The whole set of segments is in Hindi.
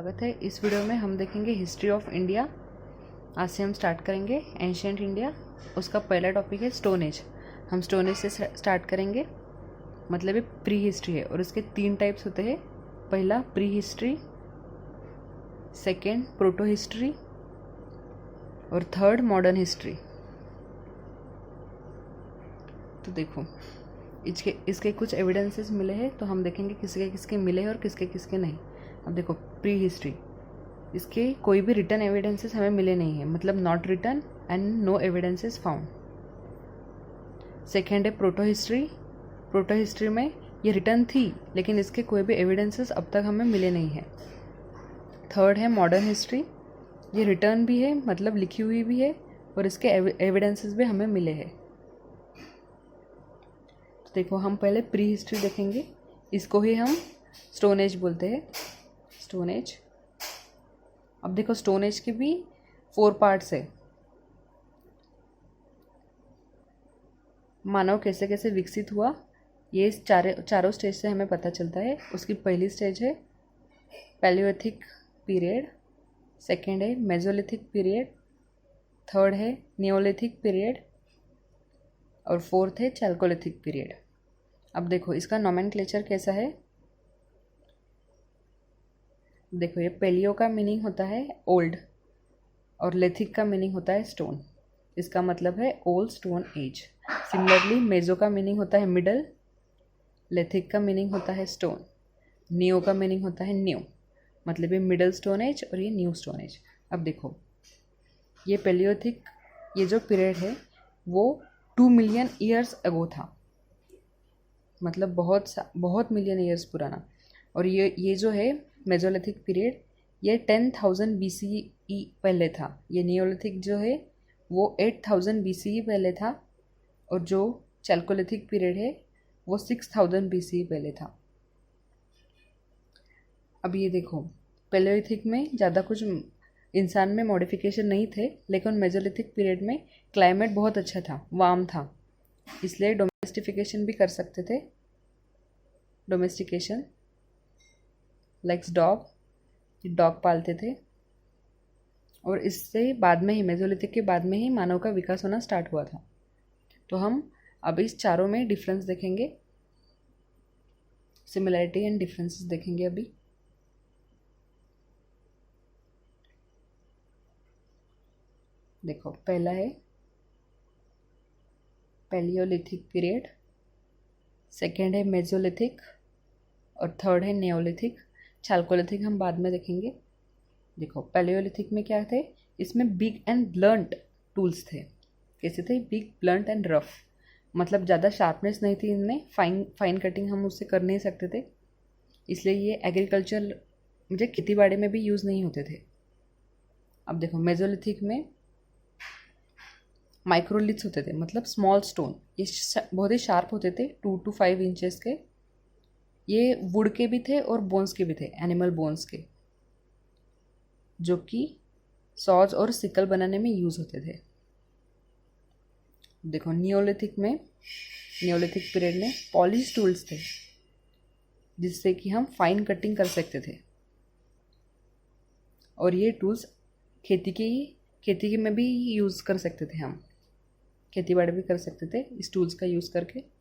स्वागत है। इस वीडियो में हम देखेंगे हिस्ट्री ऑफ इंडिया। आज से हम स्टार्ट करेंगे एंशियंट इंडिया। उसका पहला टॉपिक है स्टोन एज। हम स्टोन एज से स्टार्ट करेंगे, मतलब ये प्री हिस्ट्री है और इसके 3 टाइप्स होते हैं। पहला pre history, second proto history और थर्ड मॉडर्न हिस्ट्री। तो देखो इसके कुछ एविडेंसेस मिले हैं, तो हम देखेंगे किसके किसके मिले हैं और किसके किसके नहीं। अब देखो प्री हिस्ट्री, इसके कोई भी रिटर्न एविडेंसेस हमें मिले नहीं है, मतलब not written and no evidences found. Second है प्रोटो हिस्ट्री। प्रोटो हिस्ट्री में ये रिटर्न थी लेकिन इसके कोई भी एविडेंसेस अब तक हमें मिले नहीं है। थर्ड है मॉडर्न हिस्ट्री, ये रिटर्न भी है, मतलब लिखी हुई भी है और इसके एविडेंसेस भी हमें मिले हैं। तो देखो हम पहले प्री हिस्ट्री देखेंगे, इसको ही हम स्टोन एज बोलते हैं। स्टोन एज, अब देखो स्टोन एज के भी 4 पार्ट्स है। मानव कैसे कैसे विकसित हुआ, ये इस चारों स्टेज से हमें पता चलता है। उसकी पहली स्टेज है पैलियोलिथिक पीरियड, सेकेंड है मेसोलिथिक पीरियड, थर्ड है नियोलिथिक पीरियड और फोर्थ है चैल्कोलिथिक पीरियड। अब देखो इसका नोमेनक्लेचर कैसा है। देखो ये पेलियो का मीनिंग होता है ओल्ड और लेथिक का मीनिंग होता है स्टोन, इसका मतलब है ओल्ड स्टोन एज। सिमिलरली मेजो का मीनिंग होता है मिडल, लेथिक का मीनिंग होता है स्टोन, नियो का मीनिंग होता है न्यू, मतलब ये मिडल स्टोन एज और ये न्यू स्टोन एज। अब देखो ये पेलियोथिक, ये जो पीरियड है वो 2 मिलियन ईयर्स अगो था, मतलब बहुत मिलियन ईयर्स पुराना। और ये जो है मेसोलिथिक पीरियड, ये 10,000 BCE पहले था। ये नियोलिथिक जो है वो 8,000 BCE पहले था और जो चैल्कोलिथिक पीरियड है वो 6,000 BCE पहले था। अब ये देखो पैलियोलिथिक में ज़्यादा कुछ इंसान में मॉडिफिकेशन नहीं थे, लेकिन मेसोलिथिक पीरियड में क्लाइमेट बहुत अच्छा था, वार्म था, इसलिए डोमेस्टिफिकेशन भी कर सकते थे। डोमेस्टिकेशन लाइक्स डॉग पालते थे और इससे बाद में ही मेसोलिथिक के बाद में ही मानव का विकास होना स्टार्ट हुआ था। तो हम अब इस चारों में डिफरेंस देखेंगे, सिमिलैरिटी एंड डिफरेंसेस देखेंगे अभी। देखो पहला है पैलियोलिथिक पीरियड, सेकेंड है मेसोलिथिक और थर्ड है नियोलिथिक। चैल्कोलिथिक हम बाद में देखेंगे। देखो पैलियोलिथिक में क्या थे, इसमें बिग एंड ब्लंट टूल्स थे। कैसे थे? बिग, ब्लंट एंड रफ, मतलब ज़्यादा शार्पनेस नहीं थी इनमें, फाइन कटिंग हम उससे कर नहीं सकते थे, इसलिए ये एग्रीकल्चर मुझे खेती बाड़ी में भी यूज़ नहीं होते थे। अब देखो मेसोलिथिक में माइक्रोलिथ्स होते थे, मतलब स्मॉल स्टोन, ये बहुत ही शार्प होते थे, 2 to 5 इंचेस के। ये वुड के भी थे और बोन्स के भी थे, एनिमल बोन्स के, जो कि सॉज और सिकल बनाने में यूज़ होते थे। देखो नियोलिथिक पीरियड में पॉलिश टूल्स थे, जिससे कि हम फाइन कटिंग कर सकते थे और ये टूल्स खेती में भी यूज़ कर सकते थे, हम खेती बाड़ी भी कर सकते थे इस टूल्स का यूज़ करके।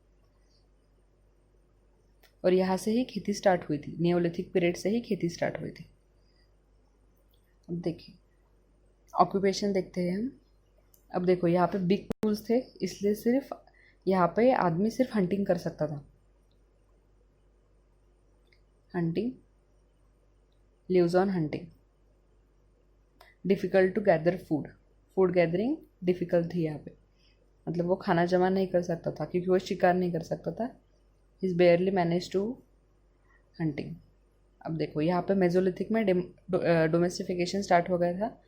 और यहाँ से ही खेती स्टार्ट हुई थी, नियोलिथिक पीरियड से ही खेती स्टार्ट हुई थी। अब देखिए ऑक्यूपेशन देखते हैं हम। अब देखो यहाँ पे बिग टूल्स थे, इसलिए सिर्फ यहाँ पे आदमी सिर्फ हंटिंग कर सकता था। Hunting, lives on hunting. Difficult to gather food gathering difficult थी यहाँ पे, मतलब वो खाना जमा नहीं कर सकता था क्योंकि वो शिकार नहीं कर सकता था। Is barely manage to hunting. अब देखो यहाँ पे मेसोलिथिक में डोमेस्टिफिकेशन स्टार्ट हो गया था,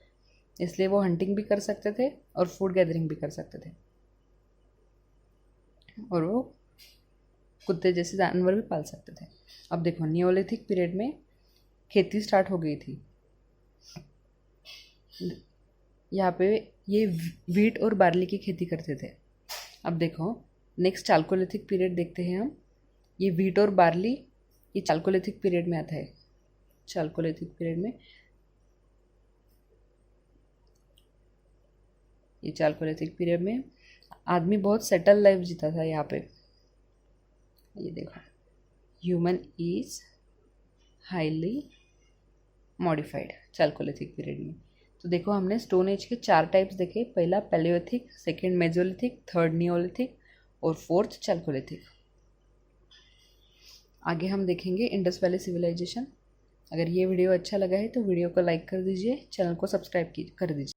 इसलिए वो हंटिंग भी कर सकते थे और फूड गैदरिंग भी कर सकते थे और वो कुत्ते जैसे जानवर भी पाल सकते थे। अब देखो नियोलिथिक पीरियड में खेती स्टार्ट हो गई थी। यहाँ पे ये वीट और बार्ली की खेती करते थे। अब देखो नेक्स्ट चैल्कोलिथिक पीरियड देखते हैं हम। ये वीट और बार्ली ये चैल्कोलिथिक पीरियड में आता है। चाल्कोलिथिक पीरियड में। ये चाल्कोलिथिक पीरियड में आदमी बहुत सेटल लाइफ जीता था यहाँ पे। ये देखो, human is highly modified chalcolithic period में। तो देखो हमने स्टोन एज के 4 टाइप्स देखे। पहला Palaeolithic, second Mesolithic, third Neolithic और फोर्थ चाल्कोलिथिक। आगे हम देखेंगे इंडस वैली सिविलाइजेशन। अगर ये वीडियो अच्छा लगा है तो वीडियो को लाइक कर दीजिए, चैनल को सब्सक्राइब कर दीजिए।